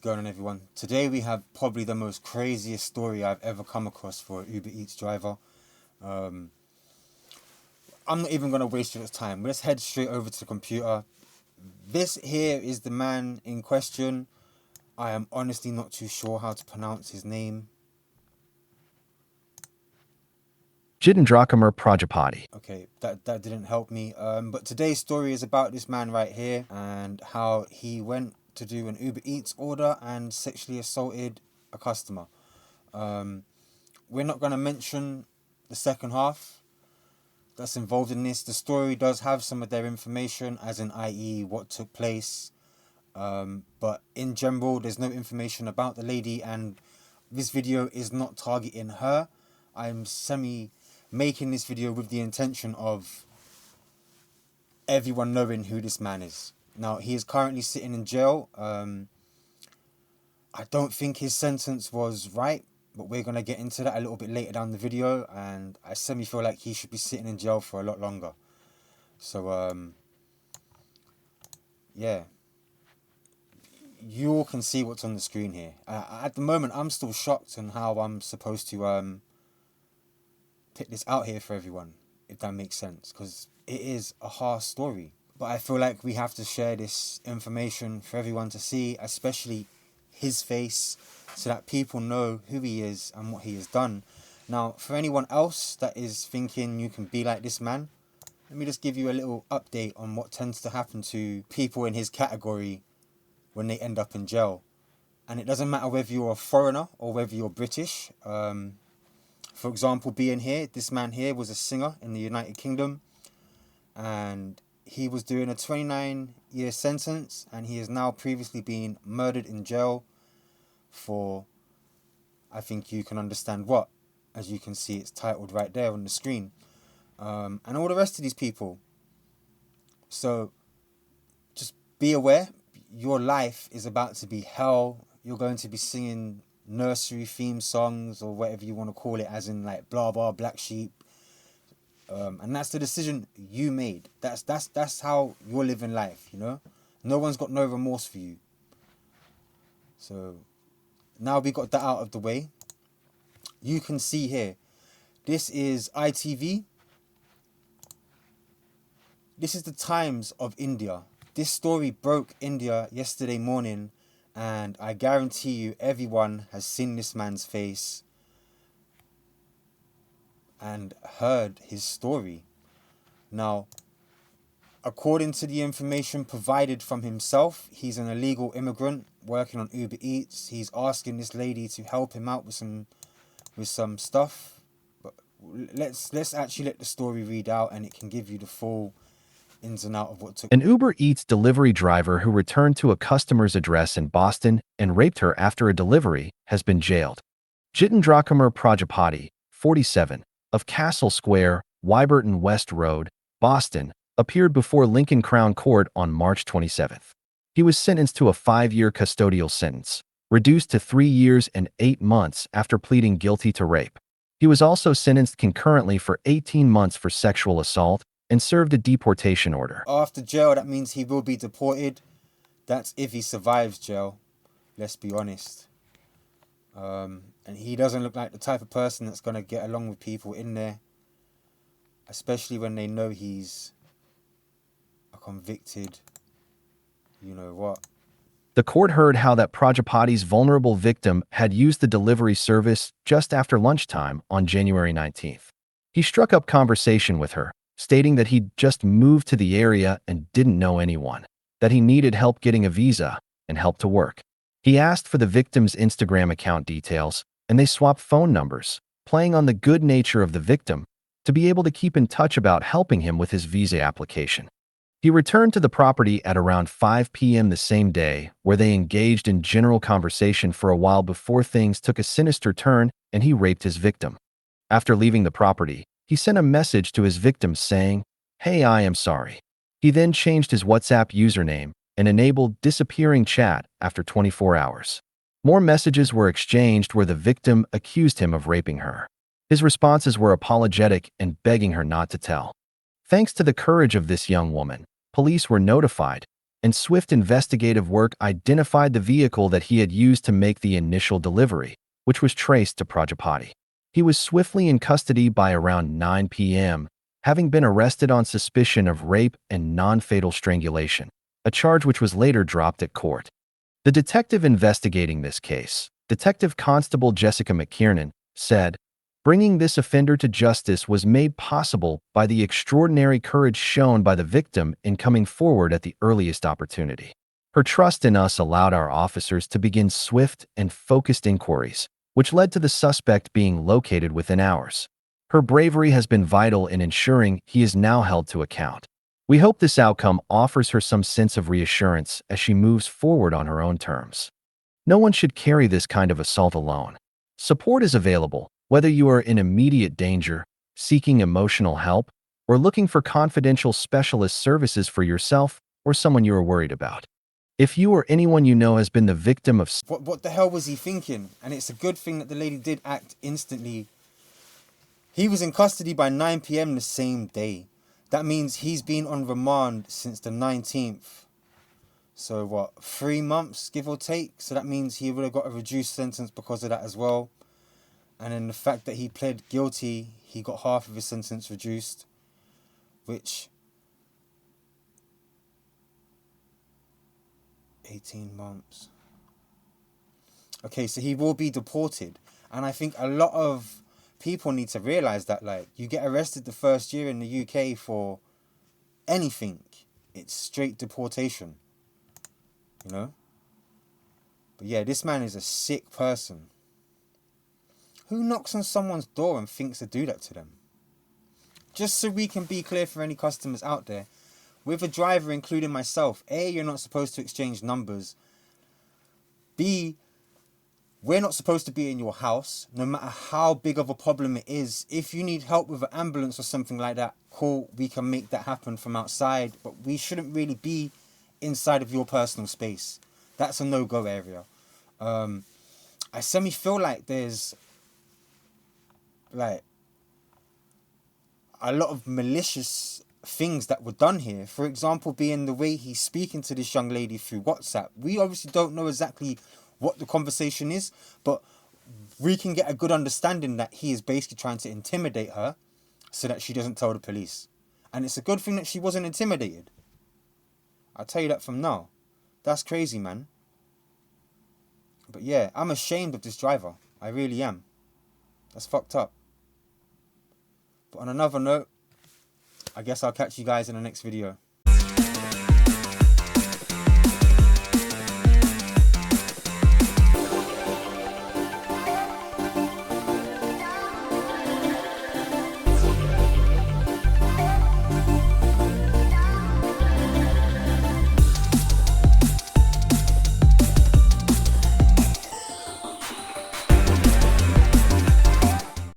going on, everyone? Today we have probably the most craziest story I've ever come across for an UberEats driver. I'm not even going to waste your time. Let's head straight over to the computer. This here is the man in question. I am honestly not too sure how to pronounce his name. Jitendra Prajapati. Okay, that didn't help me. But today's story is about this man right here and how he went to do an Uber Eats order and sexually assaulted a customer. We're not going to mention the second half that's involved in this. The story does have some of their information, as in i.e. what took place. But in general, there's no information about the lady, and this video is not targeting her. I'm making this video with the intention of everyone knowing who this man is. Now, he is currently sitting in jail. I don't think his sentence was right, but we're going to get into that a little bit later down the video, and I feel like he should be sitting in jail for a lot longer. So, yeah. You all can see what's on the screen here. At the moment, I'm still shocked on how I'm supposed to put this out here for everyone, if that makes sense, because it is a harsh story. But I feel like we have to share this information for everyone to see, especially his face, so that people know who he is and what he has done. Now, for anyone else that is thinking you can be like this man, let me just give you a little update on what tends to happen to people in his category when they end up in jail. And it doesn't matter whether you're a foreigner or whether you're British. For example, being here, this man here was a singer in the United Kingdom, and he was doing a 29-year sentence, and he has now previously been murdered in jail for, I think you can understand what. As you can see, it's titled right there on the screen. And all the rest of these people. So just be aware, your life is about to be hell. You're going to be singing nursery theme songs or whatever you want to call it, as in like blah blah black sheep, and that's the decision you made. That's how you're living life, you know. No one's got no remorse for you. So now we got that out of the way, you can see here, this is ITV. This is the Times of India. This story broke India yesterday morning, and I guarantee you everyone has seen this man's face and heard his story. Now, according to the information provided from himself, he's an illegal immigrant working on Uber Eats. He's asking this lady to help him out with some stuff. But let's actually let the story read out, and it can give you the full ins and out of what took. An Uber Eats delivery driver who returned to a customer's address in Boston and raped her after a delivery has been jailed. Jitendra Prajapati, 47, of Castle Square, Wyberton West Road, Boston, appeared before Lincoln Crown Court on March 27. He was sentenced to a 5-year custodial sentence, reduced to 3 years and 8 months after pleading guilty to rape. He was also sentenced concurrently for 18 months for sexual assault and served a deportation order. After jail, that means he will be deported. That's if he survives jail, let's be honest. And he doesn't look like the type of person that's going to get along with people in there, especially when they know he's a convicted, you know what. The court heard how that Prajapati's vulnerable victim had used the delivery service just after lunchtime on January 19th. He struck up conversation with her, stating that he'd just moved to the area and didn't know anyone, that he needed help getting a visa and help to work. He asked for the victim's Instagram account details, and they swapped phone numbers, playing on the good nature of the victim to be able to keep in touch about helping him with his visa application. He returned to the property at around 5 p.m. the same day, where they engaged in general conversation for a while before things took a sinister turn and he raped his victim. After leaving the property, he sent a message to his victim saying, "Hey, I am sorry." He then changed his WhatsApp username and enabled disappearing chat after 24 hours. More messages were exchanged where the victim accused him of raping her. His responses were apologetic and begging her not to tell. Thanks to the courage of this young woman, police were notified, and swift investigative work identified the vehicle that he had used to make the initial delivery, which was traced to Prajapati. He was swiftly in custody by around 9 p.m., having been arrested on suspicion of rape and non-fatal strangulation, a charge which was later dropped at court. The detective investigating this case, Detective Constable Jessica McKiernan, said, "Bringing this offender to justice was made possible by the extraordinary courage shown by the victim in coming forward at the earliest opportunity. Her trust in us allowed our officers to begin swift and focused inquiries, which led to the suspect being located within hours. Her bravery has been vital in ensuring he is now held to account. We hope this outcome offers her some sense of reassurance as she moves forward on her own terms. No one should carry this kind of assault alone. Support is available, whether you are in immediate danger, seeking emotional help, or looking for confidential specialist services for yourself or someone you are worried about. If you or anyone you know has been the victim of..." What the hell was he thinking? And it's a good thing that the lady did act instantly. He was in custody by 9 p.m. the same day. That means he's been on remand since the 19th. So what, 3 months, give or take? So that means he would have got a reduced sentence because of that as well. And then the fact that he pled guilty, he got half of his sentence reduced. Which, 18 months. Okay, so he will be deported. And I think a lot of people need to realise that, like, you get arrested the first year in the UK for anything, it's straight deportation. You know? But yeah, this man is a sick person. Who knocks on someone's door and thinks to do that to them? Just so we can be clear for any customers out there, with a driver, including myself, A, you're not supposed to exchange numbers. B, we're not supposed to be in your house, no matter how big of a problem it is. If you need help with an ambulance or something like that, cool, we can make that happen from outside. But we shouldn't really be inside of your personal space. That's a no-go area. I semi-feel like there's like a lot of malicious things that were done here. For example, being the way he's speaking to this young lady through WhatsApp. We obviously don't know exactly what the conversation is, but we can get a good understanding that he is basically trying to intimidate her so that she doesn't tell the police. And it's a good thing that she wasn't intimidated. I'll tell you that from now. That's crazy, man. But yeah, I'm ashamed of this driver. I really am. That's fucked up. But on another note, I guess I'll catch you guys in the next video.